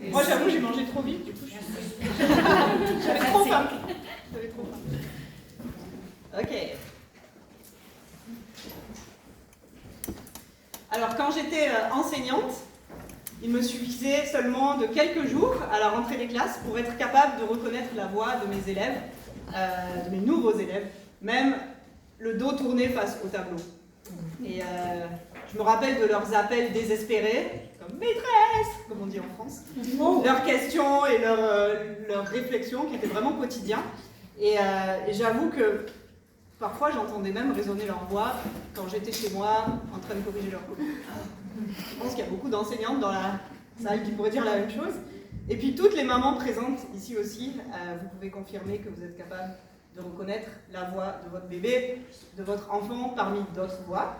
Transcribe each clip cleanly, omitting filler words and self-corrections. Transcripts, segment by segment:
Moi, j'avoue, j'ai mangé trop vite, du coup, j'avais trop faim. Ok. Alors, quand j'étais enseignante, il me suffisait seulement de quelques jours à la rentrée des classes pour être capable de reconnaître la voix de mes élèves, de mes nouveaux élèves, même le dos tourné face au tableau. Et je me rappelle de leurs appels désespérés, comme « maîtresse », comme on dit en France, leurs questions et leurs réflexions qui étaient vraiment quotidiens. Et j'avoue que parfois j'entendais même résonner leur voix quand j'étais chez moi en train de corriger leurs copies. Je pense qu'il y a beaucoup d'enseignantes dans la salle qui pourraient dire la même chose. Et puis toutes les mamans présentes ici aussi, vous pouvez confirmer que vous êtes capable de reconnaître la voix de votre bébé, de votre enfant parmi d'autres voix,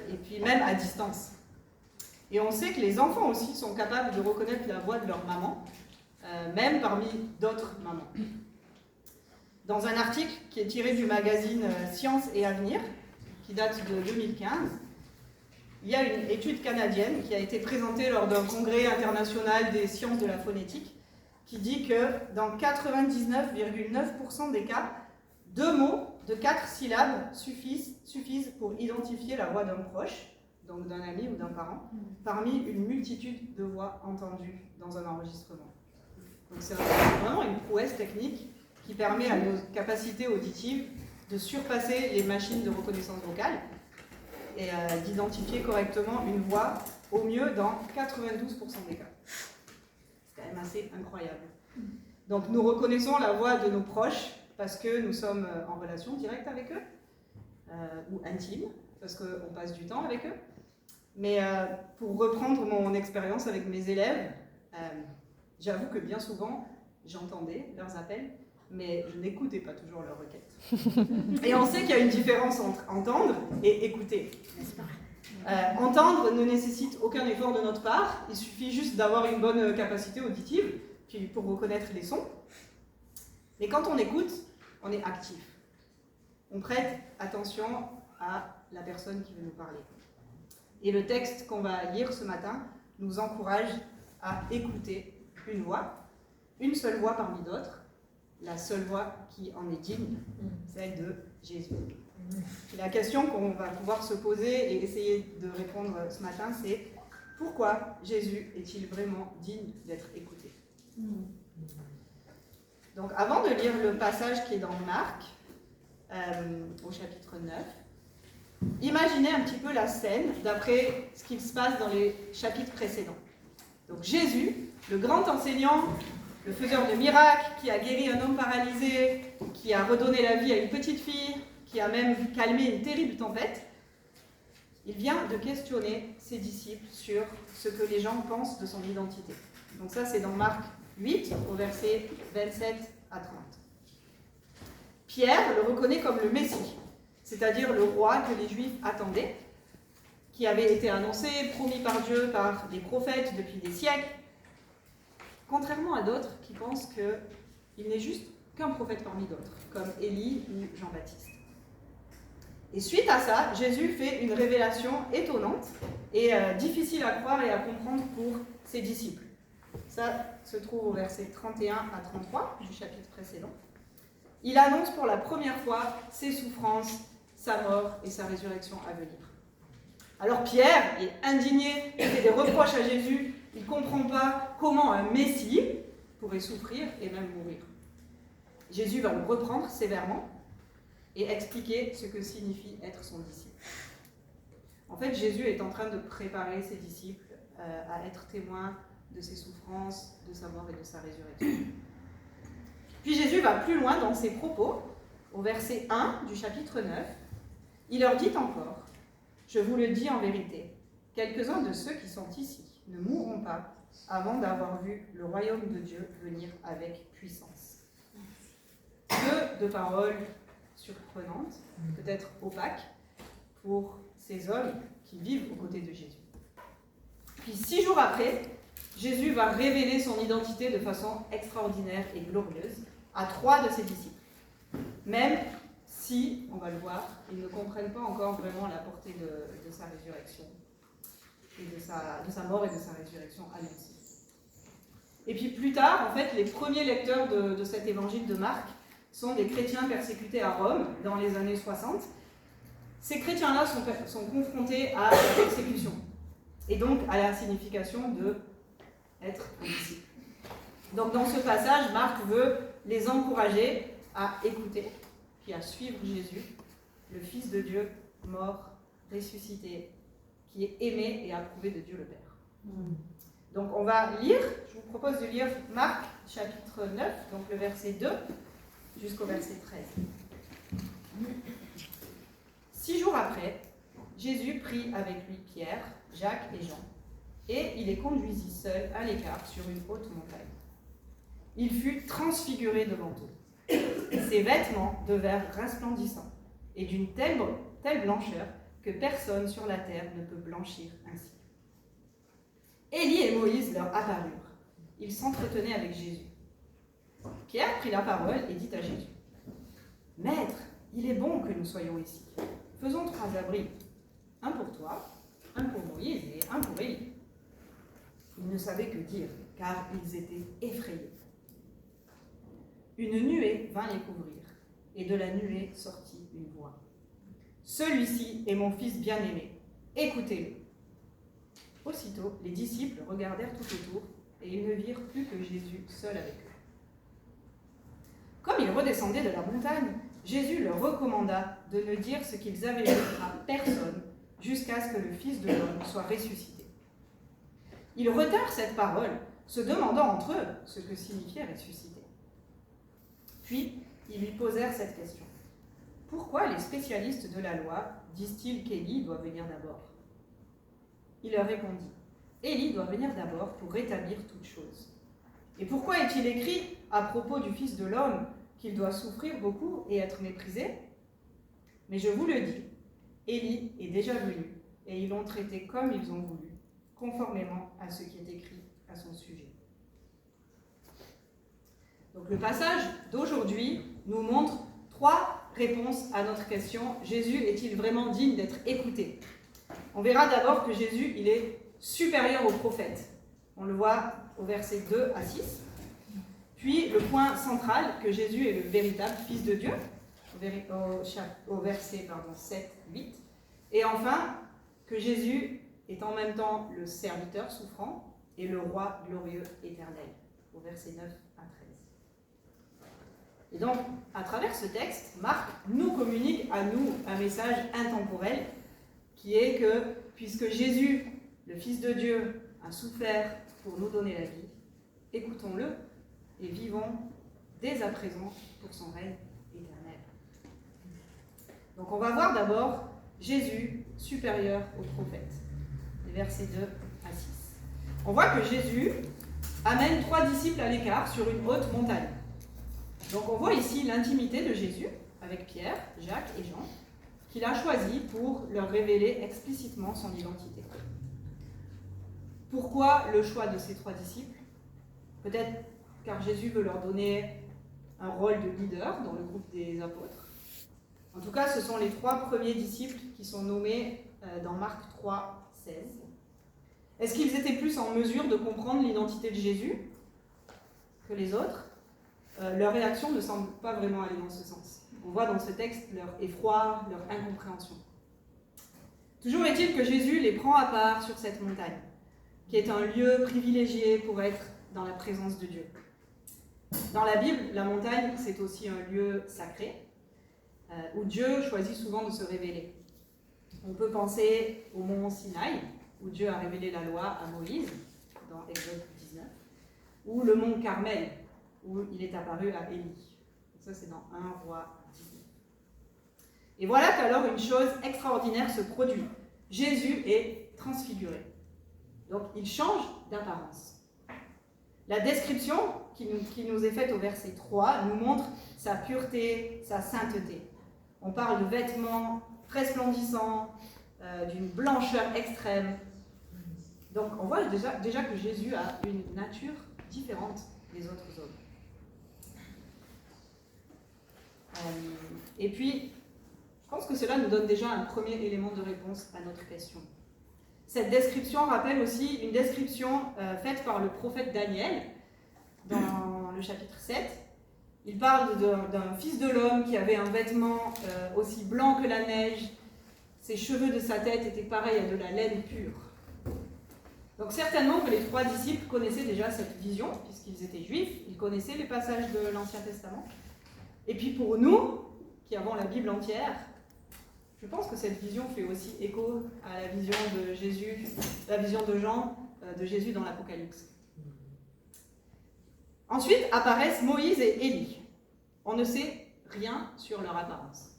et puis même à distance. Et on sait que les enfants aussi sont capables de reconnaître la voix de leur maman, même parmi d'autres mamans. Dans un article qui est tiré du magazine Science et Avenir, qui date de 2015, il y a une étude canadienne qui a été présentée lors d'un congrès international des sciences de la phonétique, qui dit que dans 99,9% des cas, 2 mots de 4 syllabes suffisent pour identifier la voix d'un proche, donc d'un ami ou d'un parent, parmi une multitude de voix entendues dans un enregistrement. Donc c'est vraiment une prouesse technique qui permet à nos capacités auditives de surpasser les machines de reconnaissance vocale et d'identifier correctement une voix, au mieux dans 92% des cas. C'est quand même assez incroyable. Donc nous reconnaissons la voix de nos proches parce que nous sommes en relation directe avec eux, ou intime, parce qu'on passe du temps avec eux. Mais pour reprendre mon expérience avec mes élèves, j'avoue que bien souvent, j'entendais leurs appels, mais je n'écoutais pas toujours leurs requêtes. Et on sait qu'il y a une différence entre entendre et écouter, n'est-ce pas ? Entendre ne nécessite aucun effort de notre part, il suffit juste d'avoir une bonne capacité auditive puis pour reconnaître les sons. Mais quand on écoute, on est actif. On prête attention à la personne qui veut nous parler. Et le texte qu'on va lire ce matin nous encourage à écouter une voix, une seule voix parmi d'autres, la seule voix qui en est digne, celle de Jésus. La question qu'on va pouvoir se poser et essayer de répondre ce matin, c'est pourquoi Jésus est-il vraiment digne d'être écouté ? Donc avant de lire le passage qui est dans Marc, au chapitre 9, imaginez un petit peu la scène d'après ce qui se passe dans les chapitres précédents. Donc Jésus, le grand enseignant, le faiseur de miracles, qui a guéri un homme paralysé, qui a redonné la vie à une petite fille, qui a même calmé une terrible tempête, il vient de questionner ses disciples sur ce que les gens pensent de son identité. Donc ça, c'est dans Marc 8, au verset 27 à 30. Pierre le reconnaît comme le Messie, c'est-à-dire le roi que les Juifs attendaient, qui avait été annoncé, promis par Dieu, par les prophètes depuis des siècles, contrairement à d'autres qui pensent qu'il n'est juste qu'un prophète parmi d'autres, comme Élie ou Jean-Baptiste. Et suite à ça, Jésus fait une révélation étonnante et difficile à croire et à comprendre pour ses disciples. Ça se trouve au verset 31 à 33 du chapitre précédent. Il annonce pour la première fois ses souffrances, sa mort et sa résurrection à venir. Alors Pierre est indigné, il fait des reproches à Jésus, il ne comprend pas comment un Messie pourrait souffrir et même mourir. Jésus va le reprendre sévèrement et expliquer ce que signifie être son disciple. En fait, Jésus est en train de préparer ses disciples à être témoins de ses souffrances, de sa mort et de sa résurrection. Puis Jésus va plus loin dans ses propos, au verset 1 du chapitre 9. Il leur dit encore, « Je vous le dis en vérité, quelques-uns de ceux qui sont ici ne mourront pas avant d'avoir vu le royaume de Dieu venir avec puissance. » Que de paroles surprenantes, peut-être opaques, pour ces hommes qui vivent aux côtés de Jésus. Puis 6 jours après, Jésus va révéler son identité de façon extraordinaire et glorieuse à 3 de ses disciples. Même si, on va le voir, ils ne comprennent pas encore vraiment la portée de sa résurrection, et de sa mort et de sa résurrection annoncée. Et puis plus tard, en fait, les premiers lecteurs de cet évangile de Marc sont des chrétiens persécutés à Rome dans les années 60. Ces chrétiens-là sont confrontés à la persécution et donc à la signification d'être un disciple. Donc dans ce passage, Marc veut les encourager à écouter, puis à suivre Jésus, le Fils de Dieu, mort, ressuscité, qui est aimé et approuvé de Dieu le Père. Donc on va lire, je vous propose de lire Marc chapitre 9, donc le verset 2 jusqu'au verset 13. 6 jours après, Jésus prit avec lui Pierre, Jacques et Jean, et il les conduisit seuls à l'écart sur une haute montagne. Il fut transfiguré devant eux. Ses vêtements devinrent resplendissants, et d'une telle blancheur que personne sur la terre ne peut blanchir ainsi. Élie et Moïse leur apparurent. Ils s'entretenaient avec Jésus. Pierre prit la parole et dit à Jésus : « Maître, il est bon que nous soyons ici. Faisons 3 abris, un pour toi, un pour Moïse et un pour Élie. » Ils ne savaient que dire, car ils étaient effrayés. Une nuée vint les couvrir, et de la nuée sortit une voix. « Celui-ci est mon fils bien-aimé, écoutez-le. » Aussitôt, les disciples regardèrent tout autour, et ils ne virent plus que Jésus seul avec eux. Comme ils redescendaient de la montagne, Jésus leur recommanda de ne dire ce qu'ils avaient vu à personne, jusqu'à ce que le Fils de l'homme soit ressuscité. Ils retinrent cette parole, se demandant entre eux ce que signifiait ressusciter. Puis, ils lui posèrent cette question. « Pourquoi les spécialistes de la loi disent-ils qu'Élie doit venir d'abord ?» Il leur répondit, « Élie doit venir d'abord pour rétablir toutes choses. Et pourquoi est-il écrit à propos du Fils de l'homme qu'il doit souffrir beaucoup et être méprisé ? Mais je vous le dis, Élie est déjà venu, et ils l'ont traité comme ils ont voulu, conformément à ce qui est écrit à son sujet. » Donc le passage d'aujourd'hui nous montre 3 réponses à notre question. Jésus est-il vraiment digne d'être écouté ? On verra d'abord que Jésus, il est supérieur aux prophètes. On le voit au verset 2 à 6. Puis le point central, que Jésus est le véritable Fils de Dieu, au verset 7, 8. Et enfin, que Jésus est en même temps le serviteur souffrant et le roi glorieux éternel, au verset 9 à 13. Et donc, à travers ce texte, Marc nous communique à nous un message intemporel qui est que, puisque Jésus, le Fils de Dieu, a souffert pour nous donner la vie, écoutons-le et vivons dès à présent pour son règne éternel. Donc on va voir d'abord Jésus supérieur aux prophètes, les versets 2 à 6. On voit que Jésus amène 3 disciples à l'écart sur une haute montagne. Donc on voit ici l'intimité de Jésus avec Pierre, Jacques et Jean, qu'il a choisi pour leur révéler explicitement son identité. Pourquoi le choix de ces 3 disciples ? Peut-être car Jésus veut leur donner un rôle de leader dans le groupe des apôtres. En tout cas, ce sont les 3 premiers disciples qui sont nommés dans Marc 3, 16. Est-ce qu'ils étaient plus en mesure de comprendre l'identité de Jésus que les autres ? Leur réaction ne semble pas vraiment aller dans ce sens. On voit dans ce texte leur effroi, leur incompréhension. Toujours est-il que Jésus les prend à part sur cette montagne, qui est un lieu privilégié pour être dans la présence de Dieu. Dans la Bible, la montagne, c'est aussi un lieu sacré, où Dieu choisit souvent de se révéler. On peut penser au mont Sinaï, où Dieu a révélé la loi à Moïse, dans Exode 19, ou le mont Carmel, où il est apparu à Élie. Ça, c'est dans 1 Roi 19. Et voilà qu'alors une chose extraordinaire se produit. Jésus est transfiguré. Donc, il change d'apparence. La description qui nous est faite au verset 3 nous montre sa pureté, sa sainteté. On parle de vêtements resplendissants, d'une blancheur extrême. Donc, on voit déjà que Jésus a une nature différente des autres hommes. Et puis, je pense que cela nous donne déjà un premier élément de réponse à notre question. Cette description rappelle aussi une description faite par le prophète Daniel dans le chapitre 7. Il parle d'un fils de l'homme qui avait un vêtement aussi blanc que la neige. Ses cheveux de sa tête étaient pareils à de la laine pure. Donc certainement que les 3 disciples connaissaient déjà cette vision, puisqu'ils étaient juifs, ils connaissaient les passages de l'Ancien Testament. Et puis pour nous, qui avons la Bible entière, je pense que cette vision fait aussi écho à la vision de Jésus, la vision de Jean, de Jésus dans l'Apocalypse. Ensuite apparaissent Moïse et Élie. On ne sait rien sur leur apparence.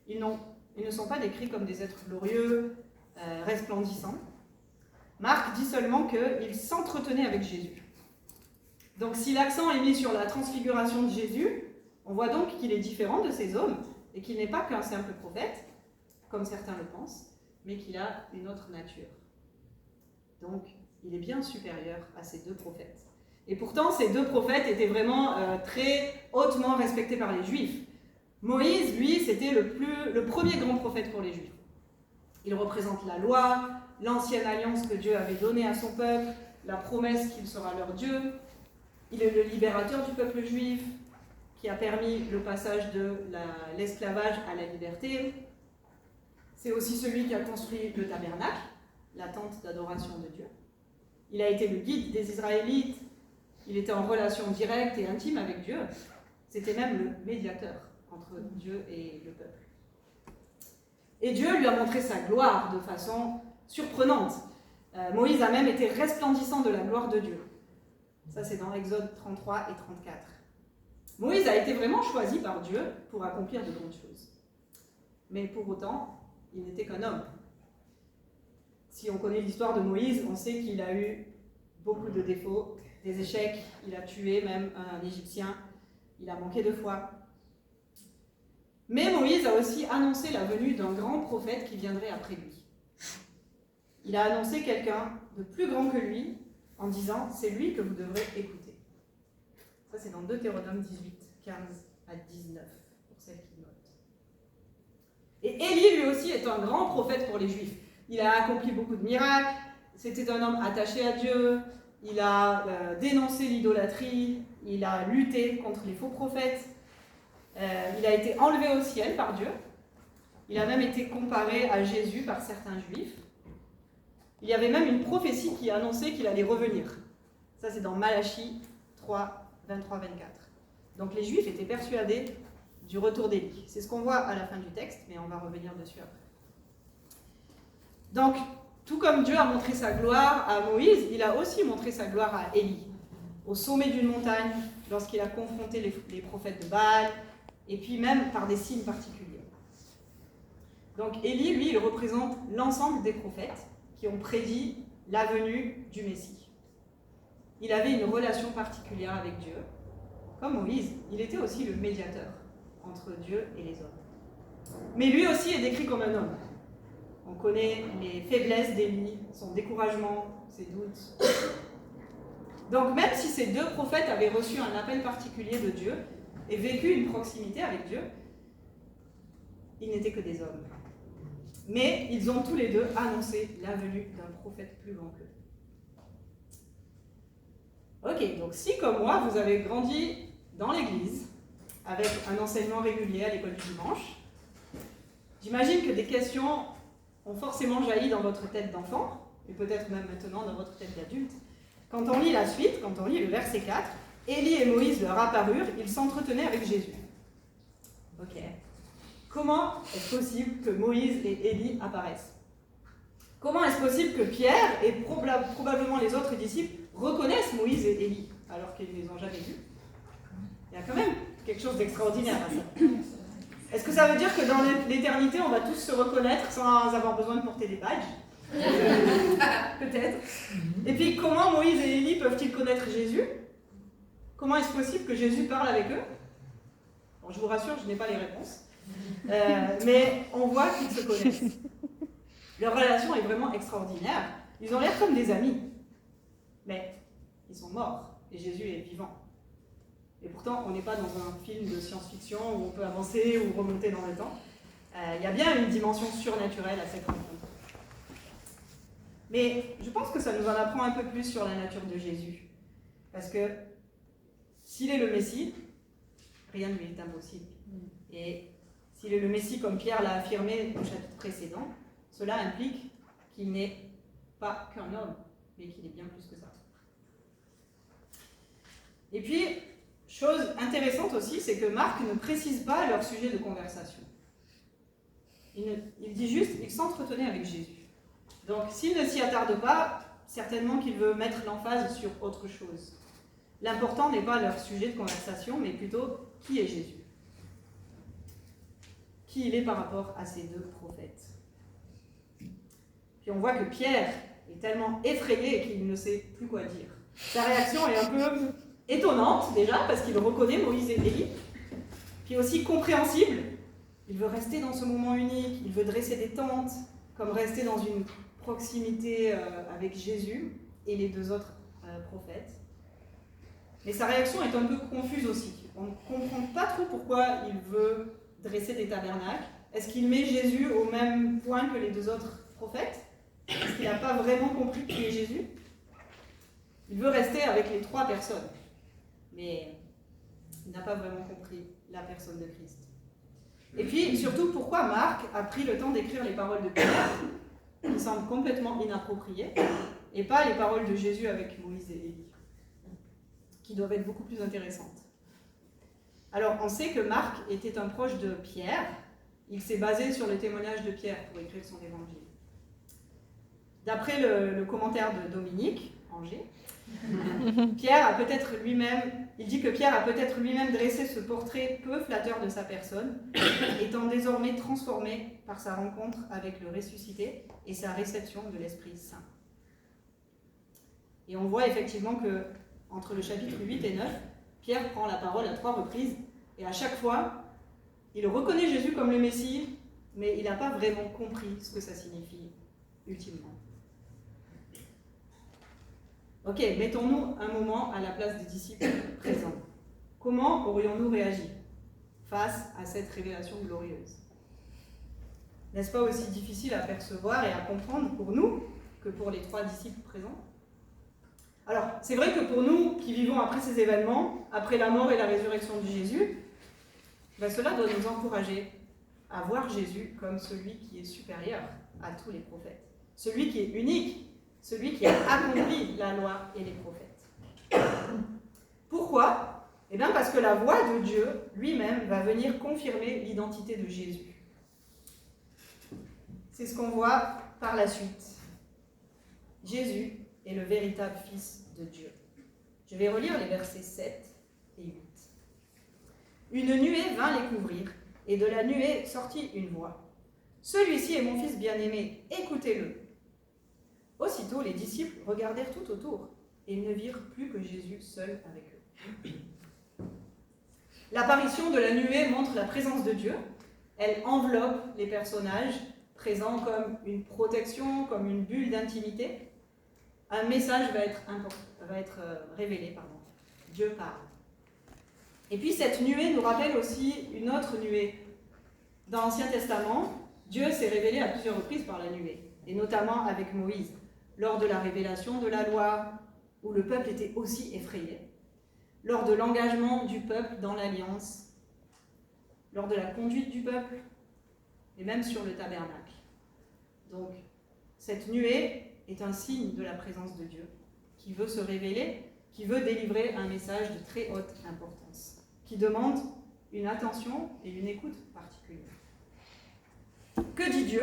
Ils ne sont pas décrits comme des êtres glorieux, resplendissants. Marc dit seulement qu'ils s'entretenaient avec Jésus. Donc si l'accent est mis sur la transfiguration de Jésus, on voit donc qu'il est différent de ces hommes et qu'il n'est pas qu'un simple prophète, comme certains le pensent, mais qu'il a une autre nature. Donc il est bien supérieur à ces 2 prophètes. Et pourtant, ces 2 prophètes étaient vraiment très hautement respectés par les Juifs. Moïse, lui, c'était le premier grand prophète pour les Juifs. Il représente la loi, l'ancienne alliance que Dieu avait donnée à son peuple, la promesse qu'il sera leur Dieu. Il est le libérateur du peuple juif, qui a permis le passage de l'esclavage à la liberté. C'est aussi celui qui a construit le tabernacle, la tente d'adoration de Dieu. Il a été le guide des Israélites. Il était en relation directe et intime avec Dieu. C'était même le médiateur entre Dieu et le peuple. Et Dieu lui a montré sa gloire de façon surprenante. Moïse a même été resplendissant de la gloire de Dieu. Ça, c'est dans Exode 33 et 34. Moïse a été vraiment choisi par Dieu pour accomplir de grandes choses. Mais pour autant, il n'était qu'un homme. Si on connaît l'histoire de Moïse, on sait qu'il a eu beaucoup de défauts, des échecs, il a tué même un Égyptien, il a manqué de foi. Mais Moïse a aussi annoncé la venue d'un grand prophète qui viendrait après lui. Il a annoncé quelqu'un de plus grand que lui en disant « c'est lui que vous devrez écouter ». Ça c'est dans Deutéronome 18, 15 à 19, pour celles qui notent. Et Élie lui aussi est un grand prophète pour les Juifs. Il a accompli beaucoup de miracles, c'était un homme attaché à Dieu, il a dénoncé l'idolâtrie, il a lutté contre les faux prophètes, il a été enlevé au ciel par Dieu, il a même été comparé à Jésus par certains Juifs. Il y avait même une prophétie qui annonçait qu'il allait revenir. Ça c'est dans Malachie 3, 23-24. Donc les Juifs étaient persuadés du retour d'Élie. C'est ce qu'on voit à la fin du texte, mais on va revenir dessus après. Donc, tout comme Dieu a montré sa gloire à Moïse, il a aussi montré sa gloire à Élie, au sommet d'une montagne, lorsqu'il a confronté les prophètes de Baal, et puis même par des signes particuliers. Donc Élie, lui, il représente l'ensemble des prophètes qui ont prédit la venue du Messie. Il avait une relation particulière avec Dieu. Comme Moïse, il était aussi le médiateur entre Dieu et les hommes. Mais lui aussi est décrit comme un homme. On connaît les faiblesses d'Élie, son découragement, ses doutes. Donc même si ces 2 prophètes avaient reçu un appel particulier de Dieu et vécu une proximité avec Dieu, ils n'étaient que des hommes. Mais ils ont tous les 2 annoncé la venue d'un prophète plus grand qu'eux. Ok, donc si comme moi, vous avez grandi dans l'église, avec un enseignement régulier à l'école du dimanche, j'imagine que des questions ont forcément jailli dans votre tête d'enfant, et peut-être même maintenant dans votre tête d'adulte. Quand on lit la suite, quand on lit le verset 4, Élie et Moïse leur apparurent, ils s'entretenaient avec Jésus. Ok. Comment est-ce possible que Moïse et Élie apparaissent? Comment est-ce possible que Pierre et probablement les autres disciples reconnaissent Moïse et Élie alors qu'ils ne les ont jamais vus? Il y a quand même quelque chose d'extraordinaire à ça. Est-ce que ça veut dire que dans l'éternité, on va tous se reconnaître sans avoir besoin de porter des badges? Peut-être. Et puis, comment Moïse et Élie peuvent-ils connaître Jésus? Comment est-ce possible que Jésus parle avec eux? Bon, je vous rassure, je n'ai pas les réponses. Mais on voit qu'ils se connaissent. Leur relation est vraiment extraordinaire. Ils ont l'air comme des amis. Mais ils sont morts et Jésus est vivant. Et pourtant, on n'est pas dans un film de science-fiction où on peut avancer ou remonter dans le temps. Il y a bien une dimension surnaturelle à cette rencontre. Mais je pense que ça nous en apprend un peu plus sur la nature de Jésus. Parce que s'il est le Messie, rien ne lui est impossible. Et s'il est le Messie, comme Pierre l'a affirmé au chapitre précédent, cela implique qu'il n'est pas qu'un homme, mais qu'il est bien plus que ça. Et puis, chose intéressante aussi, c'est que Marc ne précise pas leur sujet de conversation. Il dit juste qu'ils s'entretenaient avec Jésus. Donc, s'il ne s'y attarde pas, certainement qu'il veut mettre l'emphase sur autre chose. L'important n'est pas leur sujet de conversation, mais plutôt qui est Jésus. Qui il est par rapport à ces deux prophètes. Puis on voit que Pierre est tellement effrayé qu'il ne sait plus quoi dire. Sa réaction est un peu étonnante déjà, parce qu'il reconnaît Moïse et Élie, puis aussi compréhensible. Il veut rester dans ce moment unique, il veut dresser des tentes, comme rester dans une proximité avec Jésus et les deux autres prophètes. Mais sa réaction est un peu confuse aussi. On ne comprend pas trop pourquoi il veut dresser des tabernacles. Est-ce qu'il met Jésus au même point que les deux autres prophètes? Est-ce qu'il n'a pas vraiment compris qui est Jésus? Il veut rester avec les trois personnes, mais il n'a pas vraiment compris la personne de Christ. Et puis, surtout, pourquoi Marc a pris le temps d'écrire les paroles de Pierre, qui semblent complètement inappropriées, et pas les paroles de Jésus avec Moïse et Élie, qui doivent être beaucoup plus intéressantes. Alors, on sait que Marc était un proche de Pierre. Il s'est basé sur le témoignage de Pierre pour écrire son évangile. D'après le commentaire de Dominique Angers, il dit que Pierre a peut-être lui-même dressé ce portrait peu flatteur de sa personne, étant désormais transformé par sa rencontre avec le ressuscité et sa réception de l'Esprit Saint. Et on voit effectivement que entre le chapitre 8 et 9, Pierre prend la parole à 3 reprises, et à chaque fois, il reconnaît Jésus comme le Messie, mais il n'a pas vraiment compris ce que ça signifie ultimement. Ok, mettons-nous un moment à la place des disciples présents. Comment aurions-nous réagi face à cette révélation glorieuse? N'est-ce pas aussi difficile à percevoir et à comprendre pour nous que pour les 3 disciples présents? Alors, c'est vrai que pour nous qui vivons après ces événements, après la mort et la résurrection de Jésus, cela doit nous encourager à voir Jésus comme celui qui est supérieur à tous les prophètes, celui qui est unique, celui qui a accompli la loi et les prophètes. Pourquoi? Eh bien parce que la voix de Dieu lui-même va venir confirmer l'identité de Jésus. C'est ce qu'on voit par la suite. Jésus est le véritable Fils de Dieu. Je vais relire les versets 7 et 8. Une nuée vint les couvrir, et de la nuée sortit une voix. Celui-ci est mon Fils bien-aimé, écoutez-le. Aussitôt, les disciples regardèrent tout autour, et ils ne virent plus que Jésus seul avec eux. L'apparition de la nuée montre la présence de Dieu. Elle enveloppe les personnages présents comme une protection, comme une bulle d'intimité. Un message va être révélé. Dieu parle. Et puis cette nuée nous rappelle aussi une autre nuée. Dans l'Ancien Testament, Dieu s'est révélé à plusieurs reprises par la nuée, et notamment avec Moïse, lors de la révélation de la loi, où le peuple était aussi effrayé, lors de l'engagement du peuple dans l'alliance, lors de la conduite du peuple, et même sur le tabernacle. Donc, cette nuée est un signe de la présence de Dieu, qui veut se révéler, qui veut délivrer un message de très haute importance, qui demande une attention et une écoute particulière. Que dit Dieu?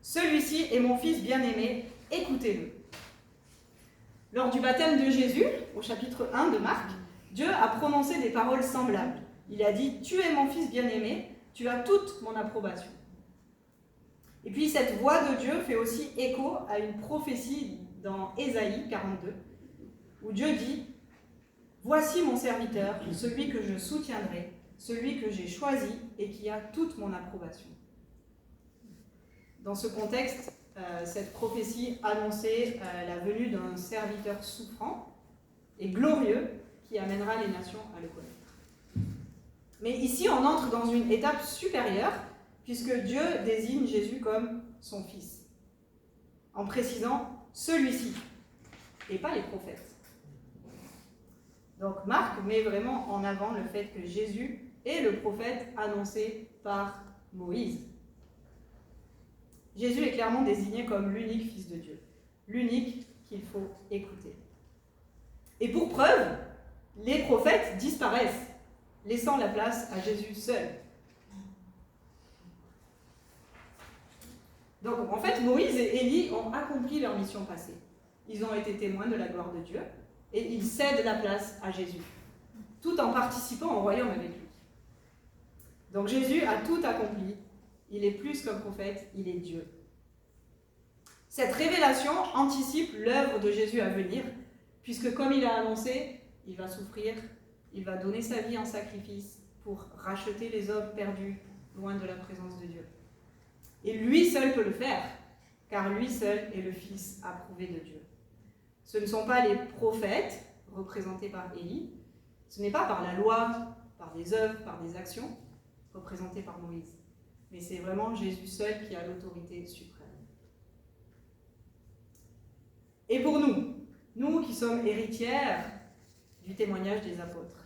Celui-ci est mon Fils bien-aimé, écoutez-le. Lors du baptême de Jésus, au chapitre 1 de Marc, Dieu a prononcé des paroles semblables. Il a dit « Tu es mon Fils bien-aimé, tu as toute mon approbation ». Et puis cette voix de Dieu fait aussi écho à une prophétie dans Ésaïe 42, où Dieu dit « Voici mon serviteur, celui que je soutiendrai, celui que j'ai choisi et qui a toute mon approbation. » Dans ce contexte, cette prophétie annonçait la venue d'un serviteur souffrant et glorieux qui amènera les nations à le connaître. Mais ici, on entre dans une étape supérieure, puisque Dieu désigne Jésus comme son Fils, en précisant celui-ci, et pas les prophètes. Donc Marc met vraiment en avant le fait que Jésus est le prophète annoncé par Moïse. Jésus est clairement désigné comme l'unique Fils de Dieu, l'unique qu'il faut écouter. Et pour preuve, les prophètes disparaissent, laissant la place à Jésus seul. Donc en fait, Moïse et Élie ont accompli leur mission passée. Ils ont été témoins de la gloire de Dieu et ils cèdent la place à Jésus, tout en participant au royaume avec lui. Donc Jésus a tout accompli. Il est plus qu'un prophète, il est Dieu. Cette révélation anticipe l'œuvre de Jésus à venir, puisque comme il a annoncé, il va souffrir, il va donner sa vie en sacrifice pour racheter les hommes perdus loin de la présence de Dieu. Et lui seul peut le faire, car lui seul est le Fils approuvé de Dieu. Ce ne sont pas les prophètes, représentés par Élie, ce n'est pas par la loi, par des œuvres, par des actions, représentés par Moïse. Mais c'est vraiment Jésus seul qui a l'autorité suprême. Et pour nous, nous qui sommes héritières du témoignage des apôtres,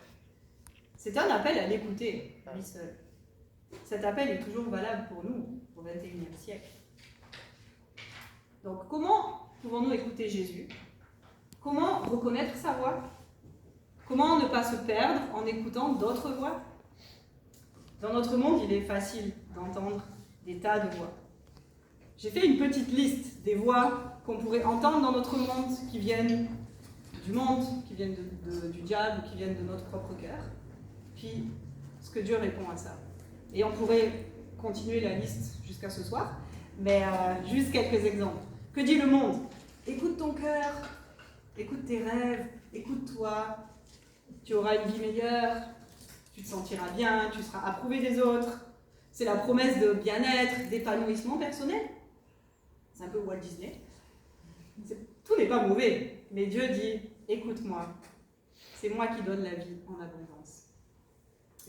c'est un appel à l'écouter, lui seul. Cet appel est toujours valable pour nous, au XXIe siècle. Donc comment pouvons-nous écouter Jésus? Comment reconnaître sa voix? Comment ne pas se perdre en écoutant d'autres voix? Dans notre monde, il est facile d'entendre des tas de voix. J'ai fait une petite liste des voix qu'on pourrait entendre dans notre monde, qui viennent du monde, qui viennent du diable, qui viennent de notre propre cœur. Puis, ce que Dieu répond à ça. Et on pourrait continuer la liste jusqu'à ce soir, mais juste quelques exemples. Que dit le monde? Écoute ton cœur, écoute tes rêves, écoute-toi, tu auras une vie meilleure, tu te sentiras bien, tu seras approuvé des autres. C'est la promesse de bien-être, d'épanouissement personnel. C'est un peu Walt Disney. Tout n'est pas mauvais, mais Dieu dit, écoute-moi, c'est moi qui donne la vie en abondance.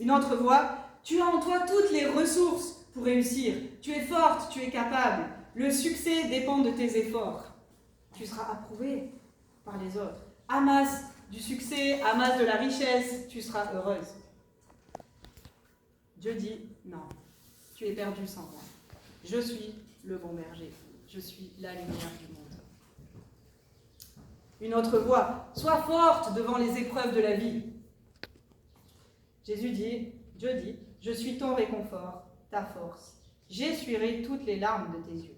Une autre voix, tu as en toi toutes les ressources pour réussir. Tu es forte, tu es capable. Le succès dépend de tes efforts. Tu seras approuvé par les autres. Amasse du succès, amasse de la richesse, tu seras heureuse. Dieu dit, non, tu es perdu sans moi. Je suis le bon berger. Je suis la lumière du monde. Une autre voix, sois forte devant les épreuves de la vie. Dieu dit, je suis ton réconfort, ta force. J'essuierai toutes les larmes de tes yeux.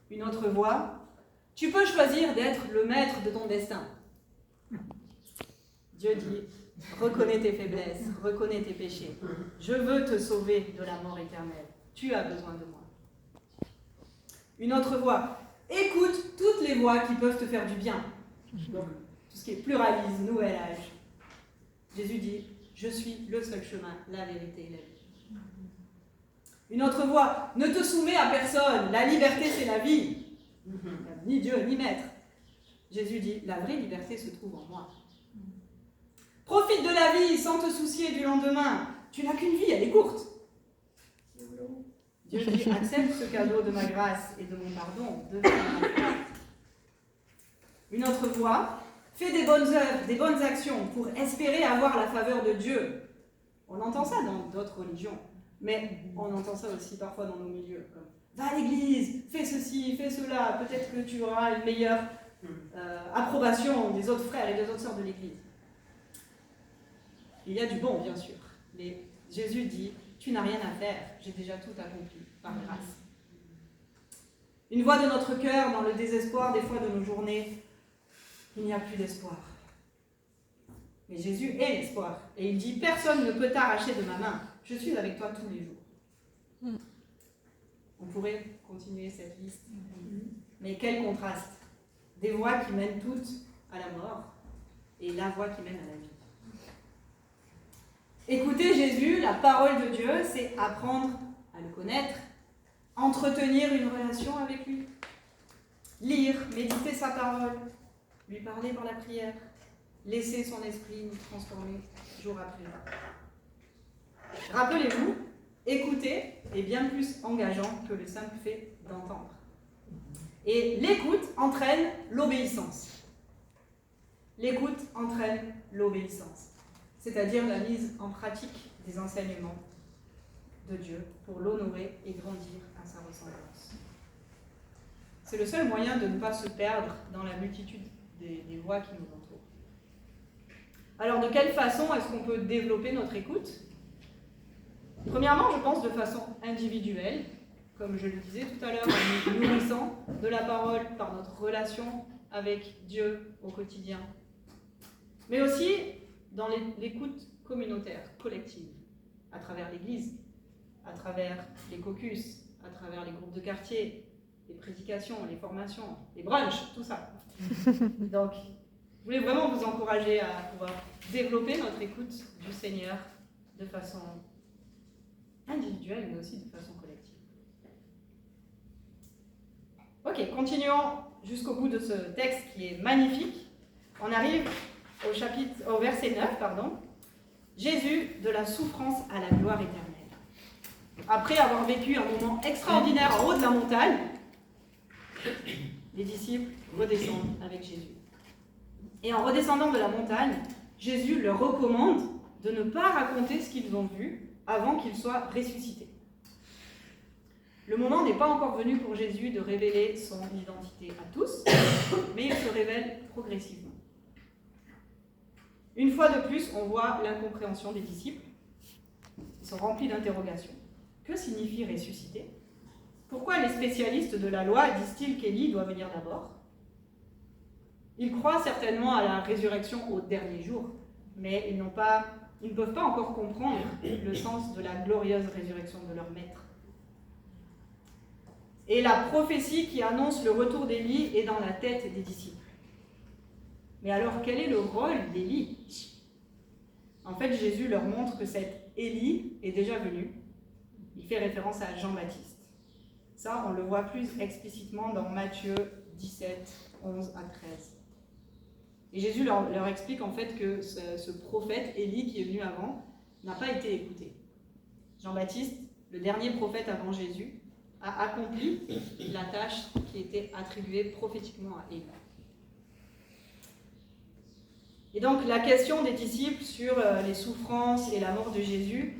Une autre voix, tu peux choisir d'être le maître de ton destin. Dieu dit, reconnais tes faiblesses, reconnais tes péchés. Je veux te sauver de la mort éternelle. Tu as besoin de moi. Une autre voix, écoute toutes les voix qui peuvent te faire du bien. Donc, tout ce qui est pluralisme, nouvel âge. Jésus dit, je suis le seul chemin, la vérité et la vie. Une autre voix, ne te soumets à personne, la liberté c'est la vie. Ni Dieu, ni maître. Jésus dit, la vraie liberté se trouve en moi. Profite de la vie sans te soucier du lendemain. Tu n'as qu'une vie, elle est courte. Dieu dit, accepte ce cadeau de ma grâce et de mon pardon. Deviens mon frère. Une autre voix, fais des bonnes œuvres, des bonnes actions pour espérer avoir la faveur de Dieu. On entend ça dans d'autres religions, mais on entend ça aussi parfois dans nos milieux. Comme, va à l'église, fais ceci, fais cela, peut-être que tu auras une meilleure approbation des autres frères et des autres sœurs de l'église. Il y a du bon, bien sûr, mais Jésus dit, tu n'as rien à faire, j'ai déjà tout accompli par grâce. Une voix de notre cœur dans le désespoir des fois de nos journées, il n'y a plus d'espoir. Mais Jésus est l'espoir, et il dit, personne ne peut t'arracher de ma main, je suis avec toi tous les jours. On pourrait continuer cette liste, mais quel contraste! Des voix qui mènent toutes à la mort, et la voix qui mène à la vie. Écouter Jésus, la parole de Dieu, c'est apprendre à le connaître, entretenir une relation avec lui, lire, méditer sa parole, lui parler par la prière, laisser son esprit nous transformer jour après jour. Rappelez-vous, écouter est bien plus engageant que le simple fait d'entendre. Et l'écoute entraîne l'obéissance. L'écoute entraîne l'obéissance, c'est-à-dire la mise en pratique des enseignements de Dieu pour l'honorer et grandir à sa ressemblance. C'est le seul moyen de ne pas se perdre dans la multitude des voix qui nous entourent. Alors, de quelle façon est-ce qu'on peut développer notre écoute? Premièrement, je pense de façon individuelle, comme je le disais tout à l'heure, en nous nourrissant de la parole par notre relation avec Dieu au quotidien. Mais aussi dans l'écoute communautaire, collective, à travers l'Église, à travers les caucus, à travers les groupes de quartier, les prédications, les formations, les brunchs, tout ça. Donc, je voulais vraiment vous encourager à pouvoir développer notre écoute du Seigneur de façon individuelle, mais aussi de façon collective. Ok, continuons jusqu'au bout de ce texte qui est magnifique. On arrive au verset 9, Jésus, de la souffrance à la gloire éternelle. Après avoir vécu un moment extraordinaire en haut de la montagne, les disciples redescendent avec Jésus. Et en redescendant de la montagne, Jésus leur recommande de ne pas raconter ce qu'ils ont vu avant qu'ils soient ressuscités. Le moment n'est pas encore venu pour Jésus de révéler son identité à tous, mais il se révèle progressivement. Une fois de plus, on voit l'incompréhension des disciples. Ils sont remplis d'interrogations. Que signifie ressusciter? Pourquoi les spécialistes de la loi disent-ils qu'Élie doit venir d'abord? Ils croient certainement à la résurrection au dernier jour, mais ils ne peuvent pas encore comprendre le sens de la glorieuse résurrection de leur maître. Et la prophétie qui annonce le retour d'Élie est dans la tête des disciples. Mais alors, quel est le rôle d'Élie? En fait, Jésus leur montre que cet Élie est déjà venu. Il fait référence à Jean-Baptiste. Ça, on le voit plus explicitement dans Matthieu 17, 11 à 13. Et Jésus leur explique en fait que ce prophète, Élie, qui est venu avant, n'a pas été écouté. Jean-Baptiste, le dernier prophète avant Jésus, a accompli la tâche qui était attribuée prophétiquement à Élie. Et donc la question des disciples sur les souffrances et la mort de Jésus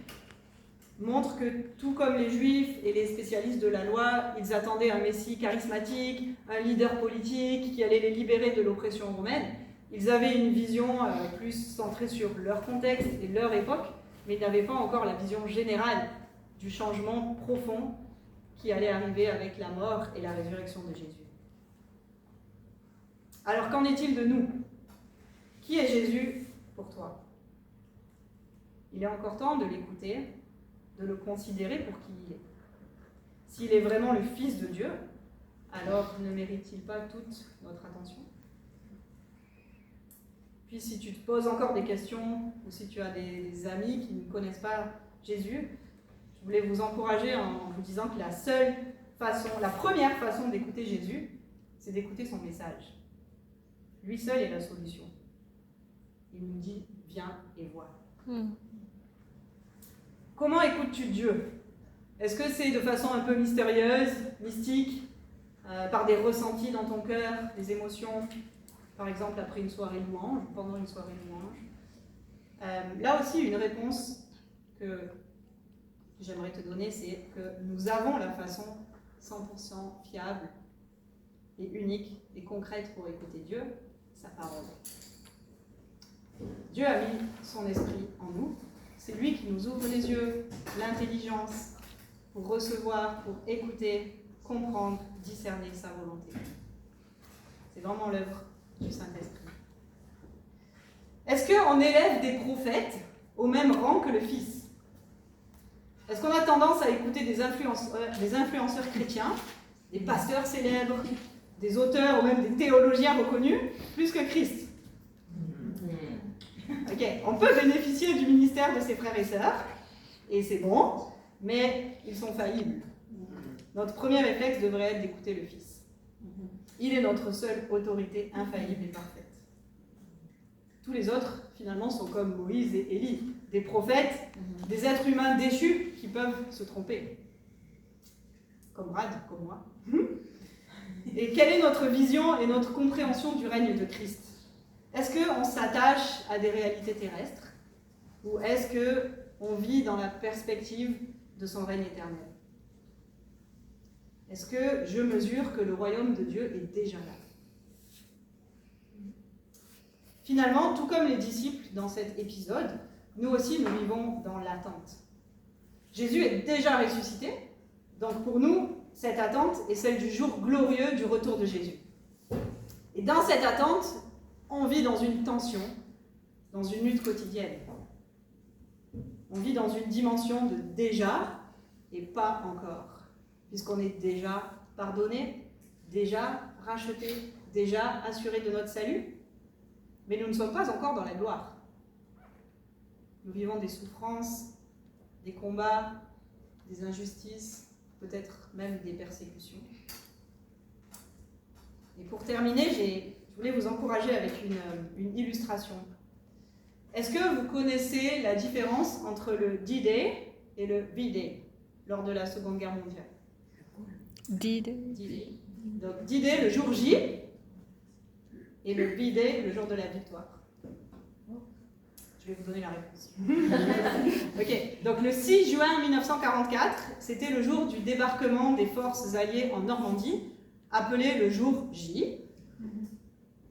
montre que tout comme les Juifs et les spécialistes de la loi, ils attendaient un Messie charismatique, un leader politique qui allait les libérer de l'oppression romaine. Ils avaient une vision plus centrée sur leur contexte et leur époque, mais ils n'avaient pas encore la vision générale du changement profond qui allait arriver avec la mort et la résurrection de Jésus. Alors qu'en est-il de nous? Qui est Jésus pour toi? Il est encore temps de l'écouter, de le considérer pour qui il est. S'il est vraiment le Fils de Dieu, alors ne mérite-t-il pas toute notre attention? Puis si tu te poses encore des questions, ou si tu as des amis qui ne connaissent pas Jésus, je voulais vous encourager en vous disant que la première façon d'écouter Jésus, c'est d'écouter son message. Lui seul est la solution. Il nous dit, viens et vois. Comment écoutes-tu Dieu? Est-ce que c'est de façon un peu mystérieuse, mystique, par des ressentis dans ton cœur, des émotions, par exemple après une soirée louange, pendant une soirée louange? Là aussi, une réponse que j'aimerais te donner, c'est que nous avons la façon 100% fiable et unique et concrète pour écouter Dieu, sa parole. Dieu a mis son esprit en nous. C'est lui qui nous ouvre les yeux, l'intelligence, pour recevoir, pour écouter, comprendre, discerner sa volonté. C'est vraiment l'œuvre du Saint-Esprit. Est-ce qu'on élève des prophètes au même rang que le Fils? Est-ce qu'on a tendance à écouter des influenceurs chrétiens, des pasteurs célèbres, des auteurs ou même des théologiens reconnus, plus que Christ? Ok, on peut bénéficier du ministère de ses frères et sœurs, et c'est bon, mais ils sont faillibles. Notre premier réflexe devrait être d'écouter le Fils. Il est notre seule autorité infaillible et parfaite. Tous les autres, finalement, sont comme Moïse et Élie, des prophètes, des êtres humains déchus qui peuvent se tromper. Comme Brad, comme moi. Et quelle est notre vision et notre compréhension du règne de Christ? Est-ce qu'on s'attache à des réalités terrestres ou est-ce qu'on vit dans la perspective de son règne éternel? Est-ce que je mesure que le royaume de Dieu est déjà là? Finalement, tout comme les disciples dans cet épisode, nous aussi nous vivons dans l'attente. Jésus est déjà ressuscité, donc pour nous, cette attente est celle du jour glorieux du retour de Jésus. Et dans cette attente, on vit dans une tension, dans une lutte quotidienne. On vit dans une dimension de déjà et pas encore, puisqu'on est déjà pardonné, déjà racheté, déjà assuré de notre salut. Mais nous ne sommes pas encore dans la gloire. Nous vivons des souffrances, des combats, des injustices, peut-être même des persécutions. Et pour terminer, je voulais vous encourager avec une illustration. Est-ce que vous connaissez la différence entre le D-Day et le V-Day lors de la Seconde Guerre mondiale? D-Day. Donc D-Day, le jour J, et le V-Day, le jour de la victoire. Je vais vous donner la réponse. Ok, donc le 6 juin 1944, c'était le jour du débarquement des forces alliées en Normandie, appelé le jour J.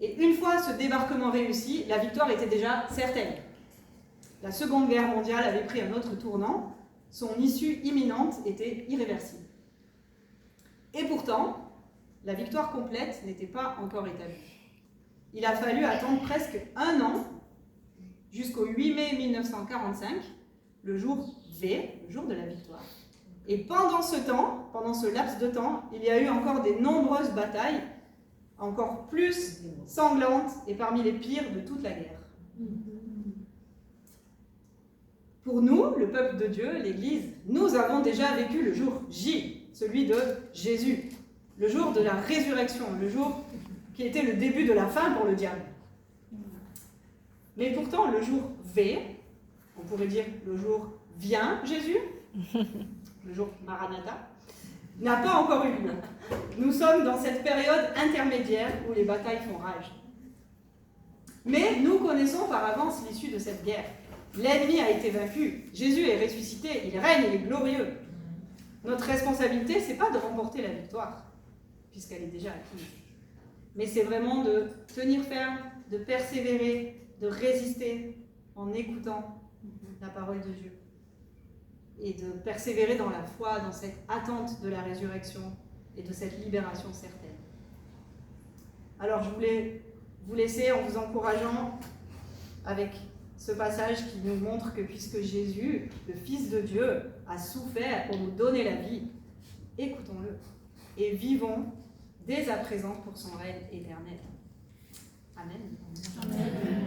Et une fois ce débarquement réussi, la victoire était déjà certaine. La Seconde Guerre mondiale avait pris un autre tournant, son issue imminente était irréversible. Et pourtant, la victoire complète n'était pas encore établie. Il a fallu attendre presque un an, jusqu'au 8 mai 1945, le jour V, le jour de la victoire. Et pendant ce temps, pendant ce laps de temps, il y a eu encore des nombreuses batailles, encore plus sanglantes et parmi les pires de toute la guerre. Pour nous, le peuple de Dieu, l'Église, nous avons déjà vécu le jour J, celui de Jésus, le jour de la résurrection, le jour qui était le début de la fin pour le diable. Mais pourtant, le jour V, on pourrait dire le jour vient Jésus, le jour Maranatha, n'a pas encore eu lieu. Nous sommes dans cette période intermédiaire où les batailles font rage. Mais nous connaissons par avance l'issue de cette guerre. L'ennemi a été vaincu, Jésus est ressuscité, il règne, il est glorieux. Notre responsabilité, ce n'est pas de remporter la victoire, puisqu'elle est déjà acquise. Mais c'est vraiment de tenir ferme, de persévérer, de résister en écoutant la parole de Dieu. Et de persévérer dans la foi, dans cette attente de la résurrection et de cette libération certaine. Alors je voulais vous laisser en vous encourageant avec ce passage qui nous montre que puisque Jésus, le Fils de Dieu, a souffert pour nous donner la vie, écoutons-le et vivons dès à présent pour son règne éternel. Amen. Amen.